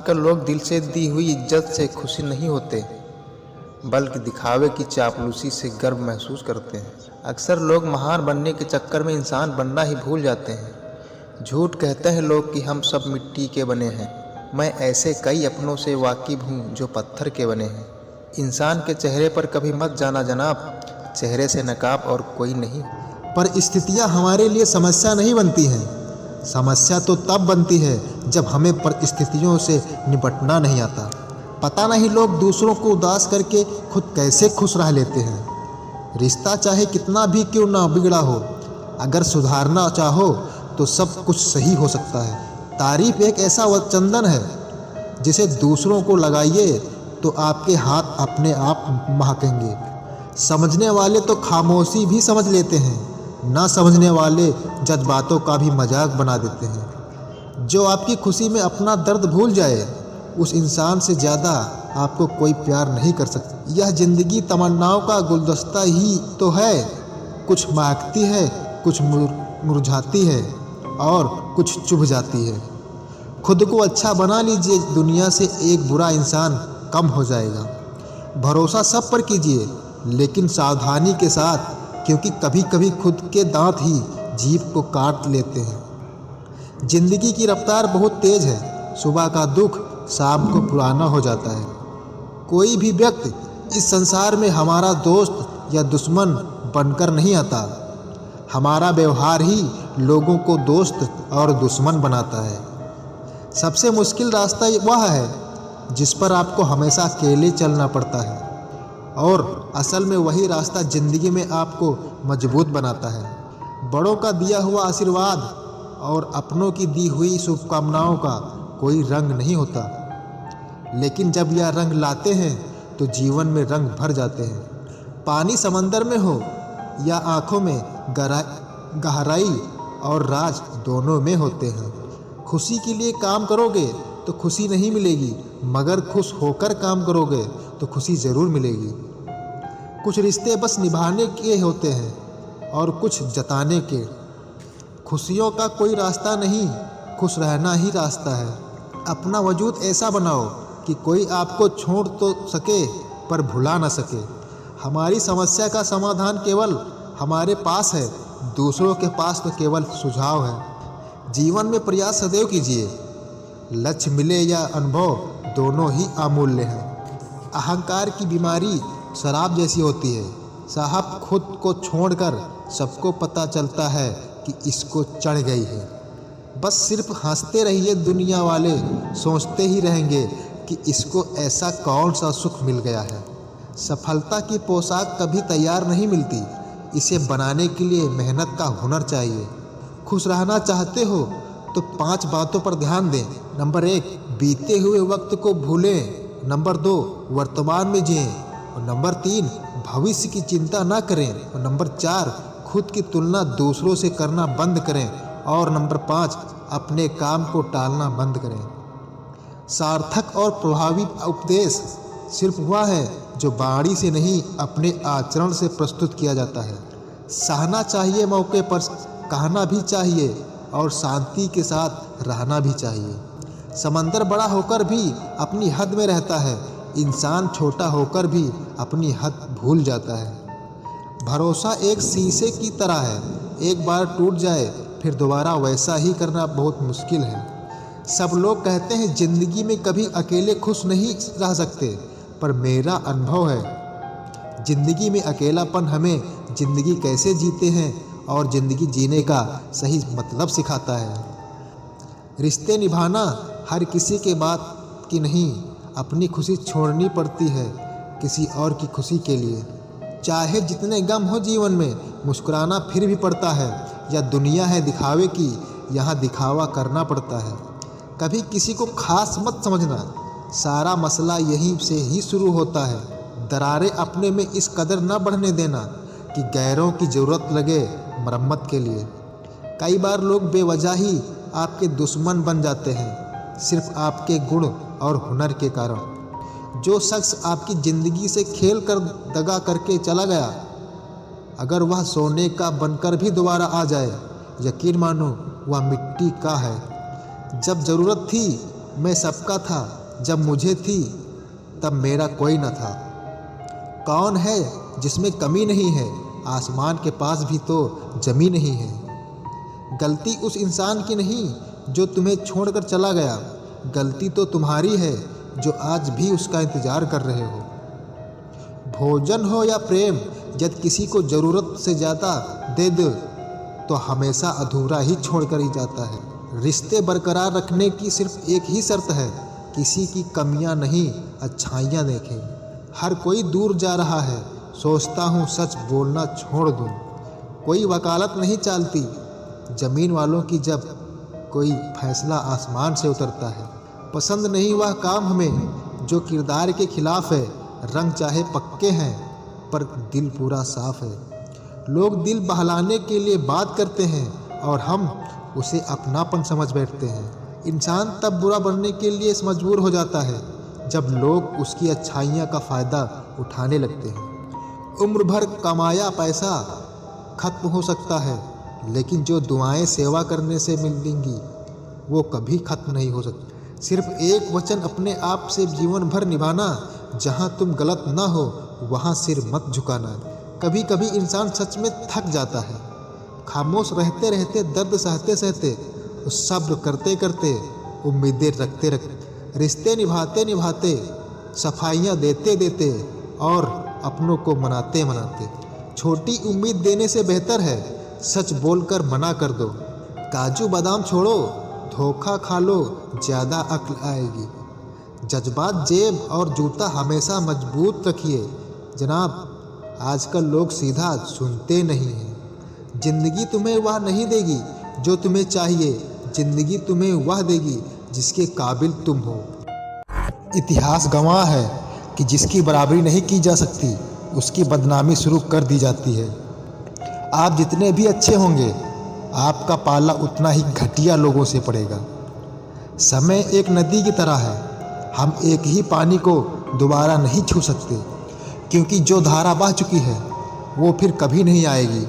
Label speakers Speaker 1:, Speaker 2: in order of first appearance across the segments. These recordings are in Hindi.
Speaker 1: आजकल लोग दिल से दी हुई इज्जत से खुशी नहीं होते, बल्कि दिखावे की चापलूसी से गर्व महसूस करते हैं। अक्सर लोग महान बनने के चक्कर में इंसान बनना ही भूल जाते हैं। झूठ कहते हैं लोग कि हम सब मिट्टी के बने हैं। मैं ऐसे कई अपनों से वाकिफ हूँ जो पत्थर के बने हैं। इंसान के चेहरे पर कभी मत जाना जनाब, चेहरे से नकाब और कोई नहीं।
Speaker 2: पर स्थितियाँ हमारे लिए समस्या नहीं बनती हैं। समस्या तो तब बनती है जब हमें परिस्थितियों से निपटना नहीं आता। पता नहीं लोग दूसरों को उदास करके खुद कैसे खुश रह लेते हैं। रिश्ता चाहे कितना भी क्यों ना बिगड़ा हो, अगर सुधारना चाहो तो सब कुछ सही हो सकता है। तारीफ एक ऐसा चंदन है जिसे दूसरों को लगाइए तो आपके हाथ अपने आप महकेंगे। समझने वाले तो खामोशी भी समझ लेते हैं, ना समझने वाले जज्बातों का भी मजाक बना देते हैं। जो आपकी खुशी में अपना दर्द भूल जाए, उस इंसान से ज़्यादा आपको कोई प्यार नहीं कर सकता। यह ज़िंदगी तमन्नाओं का गुलदस्ता ही तो है। कुछ महकती है, कुछ मुरझाती है और कुछ चुभ जाती है। खुद को अच्छा बना लीजिए, दुनिया से एक बुरा इंसान कम हो जाएगा। भरोसा सब पर कीजिए, लेकिन सावधानी के साथ, क्योंकि कभी कभी खुद के दांत ही जीभ को काट लेते हैं। जिंदगी की रफ्तार बहुत तेज़ है। सुबह का दुख शाम को पुराना हो जाता है। कोई भी व्यक्ति इस संसार में हमारा दोस्त या दुश्मन बनकर नहीं आता। हमारा व्यवहार ही लोगों को दोस्त और दुश्मन बनाता है। सबसे मुश्किल रास्ता वह है जिस पर आपको हमेशा अकेले चलना पड़ता है, और असल में वही रास्ता ज़िंदगी में आपको मजबूत बनाता है। बड़ों का दिया हुआ आशीर्वाद और अपनों की दी हुई शुभकामनाओं का कोई रंग नहीं होता, लेकिन जब यह रंग लाते हैं तो जीवन में रंग भर जाते हैं। पानी समंदर में हो या आँखों में, गहराई और राज दोनों में होते हैं। खुशी के लिए काम करोगे तो खुशी नहीं मिलेगी, मगर खुश होकर काम करोगे तो खुशी ज़रूर मिलेगी। कुछ रिश्ते बस निभाने के होते हैं और कुछ जताने के। खुशियों का कोई रास्ता नहीं, खुश रहना ही रास्ता है। अपना वजूद ऐसा बनाओ कि कोई आपको छोड़ तो सके पर भुला ना सके। हमारी समस्या का समाधान केवल हमारे पास है, दूसरों के पास तो केवल सुझाव है। जीवन में प्रयास सदैव कीजिए। लक्ष्य मिले या अनुभव, दोनों ही अमूल्य हैं। अहंकार की बीमारी शराब जैसी होती है साहब, खुद को छोड़कर सबको पता चलता है कि इसको चढ़ गई है। बस सिर्फ हंसते रहिए, दुनिया वाले सोचते ही रहेंगे कि इसको ऐसा कौन सा सुख मिल गया है। सफलता की पोशाक कभी तैयार नहीं मिलती, इसे बनाने के लिए मेहनत का हुनर चाहिए। खुश रहना चाहते हो तो 5 बातों पर ध्यान दें। नंबर 1, बीते हुए वक्त को भूलें। नंबर 2, वर्तमान में जिएं। और नंबर 3, भविष्य की चिंता ना करें। और नंबर 4, खुद की तुलना दूसरों से करना बंद करें। और नंबर 5, अपने काम को टालना बंद करें। सार्थक और प्रभावी उपदेश सिर्फ वह है जो वाणी से नहीं, अपने आचरण से प्रस्तुत किया जाता है। सहना चाहिए, मौके पर कहना भी चाहिए, और शांति के साथ रहना भी चाहिए। समंदर बड़ा होकर भी अपनी हद में रहता है, इंसान छोटा होकर भी अपनी हद भूल जाता है। भरोसा एक शीशे की तरह है, एक बार टूट जाए फिर दोबारा वैसा ही करना बहुत मुश्किल है। सब लोग कहते हैं ज़िंदगी में कभी अकेले खुश नहीं रह सकते, पर मेरा अनुभव है ज़िंदगी में अकेलापन हमें ज़िंदगी कैसे जीते हैं और ज़िंदगी जीने का सही मतलब सिखाता है। रिश्ते निभाना हर किसी के बात की नहीं, अपनी खुशी छोड़नी पड़ती है किसी और की खुशी के लिए। चाहे जितने गम हो जीवन में, मुस्कुराना फिर भी पड़ता है। या दुनिया है दिखावे की, यहाँ दिखावा करना पड़ता है। कभी किसी को खास मत समझना, सारा मसला यहीं से ही शुरू होता है। दरारें अपने में इस कदर न बढ़ने देना कि गैरों की ज़रूरत लगे मरम्मत के लिए। कई बार लोग बेवजह ही आपके दुश्मन बन जाते हैं, सिर्फ आपके गुण और हुनर के कारण। जो शख्स आपकी ज़िंदगी से खेल कर दगा करके चला गया, अगर वह सोने का बनकर भी दोबारा आ जाए, यकीन मानो वह मिट्टी का है। जब ज़रूरत थी मैं सबका था, जब मुझे थी तब मेरा कोई न था। कौन है जिसमें कमी नहीं है, आसमान के पास भी तो जमी नहीं है। गलती उस इंसान की नहीं जो तुम्हें छोड़कर चला गया, गलती तो तुम्हारी है जो आज भी उसका इंतज़ार कर रहे हो। भोजन हो या प्रेम, यदि किसी को ज़रूरत से ज़्यादा दे दो तो हमेशा अधूरा ही छोड़कर ही जाता है। रिश्ते बरकरार रखने की सिर्फ एक ही शर्त है, किसी की कमियां नहीं अच्छाइयां देखें। हर कोई दूर जा रहा है, सोचता हूँ सच बोलना छोड़ दूँ। कोई वकालत नहीं चालती ज़मीन वालों की जब कोई फैसला आसमान से उतरता है। पसंद नहीं वह काम हमें जो किरदार के खिलाफ है। रंग चाहे पक्के हैं पर दिल पूरा साफ है। लोग दिल बहलाने के लिए बात करते हैं और हम उसे अपनापन समझ बैठते हैं। इंसान तब बुरा बनने के लिए मजबूर हो जाता है जब लोग उसकी अच्छाइयाँ का फ़ायदा उठाने लगते हैं। उम्र भर कमाया पैसा खत्म हो सकता है, लेकिन जो दुआएं सेवा करने से मिलेंगी वो कभी खत्म नहीं हो सकती। सिर्फ एक वचन अपने आप से जीवन भर निभाना, जहाँ तुम गलत ना हो वहाँ सिर मत झुकाना। कभी कभी इंसान सच में थक जाता है, खामोश रहते रहते, दर्द सहते सहते, सब्र करते करते, उम्मीदें रखते रखते, रिश्ते निभाते निभाते, सफाइयाँ देते देते और अपनों को मनाते मनाते। छोटी उम्मीद देने से बेहतर है सच बोलकर मना कर दो। काजू बादाम छोड़ो, धोखा खा लो, ज़्यादा अक्ल आएगी। जज्बात जेब और जूता हमेशा मजबूत रखिए। जनाब, आजकल लोग सीधा सुनते नहीं हैं। ज़िंदगी तुम्हें वह नहीं देगी जो तुम्हें चाहिए, ज़िंदगी तुम्हें वह देगी जिसके काबिल तुम हो। इतिहास गवाह है कि जिसकी बराबरी नहीं की जा सकती उसकी बदनामी शुरू कर दी जाती है। आप जितने भी अच्छे होंगे, आपका पाला उतना ही घटिया लोगों से पड़ेगा। समय एक नदी की तरह है, हम एक ही पानी को दोबारा नहीं छू सकते, क्योंकि जो धारा बह चुकी है वो फिर कभी नहीं आएगी।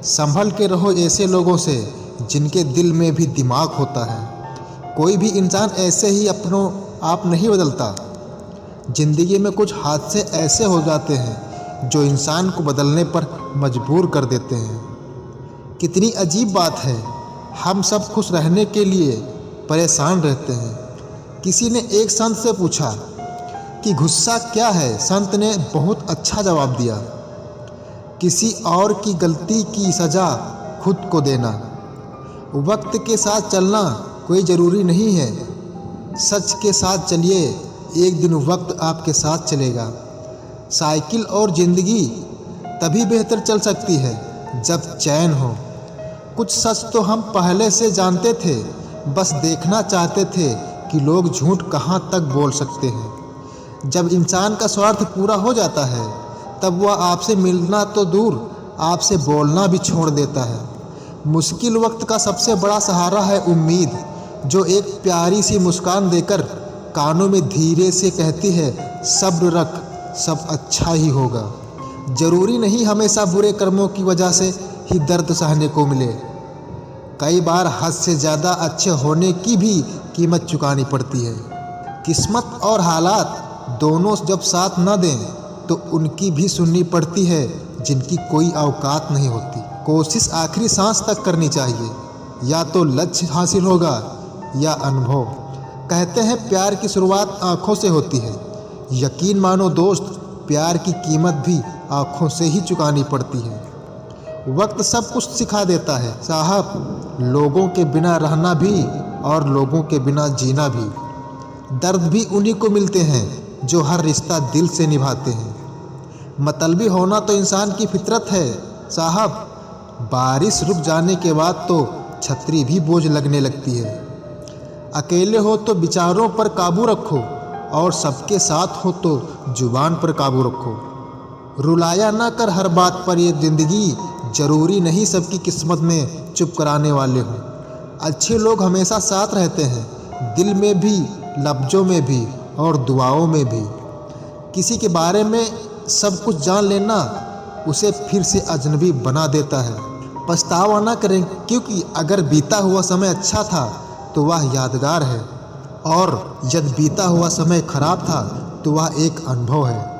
Speaker 2: संभल के रहो ऐसे लोगों से जिनके दिल में भी दिमाग होता है। कोई भी इंसान ऐसे ही अपनों आप नहीं बदलता। ज़िंदगी में कुछ हादसे ऐसे हो जाते हैं जो इंसान को बदलने पर मजबूर कर देते हैं। कितनी अजीब बात है, हम सब खुश रहने के लिए परेशान रहते हैं। किसी ने एक संत से पूछा कि गुस्सा क्या है? संत ने बहुत अच्छा जवाब दिया, किसी और की गलती की सज़ा खुद को देना। वक्त के साथ चलना कोई ज़रूरी नहीं है, सच के साथ चलिए, एक दिन वक्त आपके साथ चलेगा। साइकिल और ज़िंदगी तभी बेहतर चल सकती है जब चैन हो। कुछ सच तो हम पहले से जानते थे, बस देखना चाहते थे कि लोग झूठ कहाँ तक बोल सकते हैं। जब इंसान का स्वार्थ पूरा हो जाता है तब वह आपसे मिलना तो दूर, आपसे बोलना भी छोड़ देता है। मुश्किल वक्त का सबसे बड़ा सहारा है उम्मीद, जो एक प्यारी सी मुस्कान देकर कानों में धीरे से कहती है, सब्र रख, सब अच्छा ही होगा। ज़रूरी नहीं हमेशा बुरे कर्मों की वजह से ही दर्द सहने को मिले। कई बार हद से ज़्यादा अच्छे होने की भी कीमत चुकानी पड़ती है। किस्मत और हालात दोनों जब साथ न दें तो उनकी भी सुननी पड़ती है जिनकी कोई औकात नहीं होती। कोशिश आखिरी सांस तक करनी चाहिए, या तो लक्ष्य हासिल होगा या अनुभव। कहते हैं प्यार की शुरुआत आँखों से होती है। यकीन मानो दोस्त, प्यार की कीमत भी आँखों से ही चुकानी पड़ती है। वक्त सब कुछ सिखा देता है साहब, लोगों के बिना रहना भी और लोगों के बिना जीना भी। दर्द भी उन्हीं को मिलते हैं जो हर रिश्ता दिल से निभाते हैं। मतलबी होना तो इंसान की फितरत है साहब। बारिश रुक जाने के बाद तो छतरी भी बोझ लगने लगती है। अकेले हो तो विचारों पर काबू रखो, और सबके साथ हो तो जुबान पर काबू रखो। रुलाया ना कर हर बात पर ये ज़िंदगी, ज़रूरी नहीं सबकी किस्मत में चुप कराने वाले हों। अच्छे लोग हमेशा साथ रहते हैं, दिल में भी, लफ्ज़ों में भी और दुआओं में भी। किसी के बारे में सब कुछ जान लेना उसे फिर से अजनबी बना देता है। पछतावा ना करें, क्योंकि अगर बीता हुआ समय अच्छा था तो वह यादगार है, और यदि बीता हुआ समय खराब था तो वह एक अनुभव है।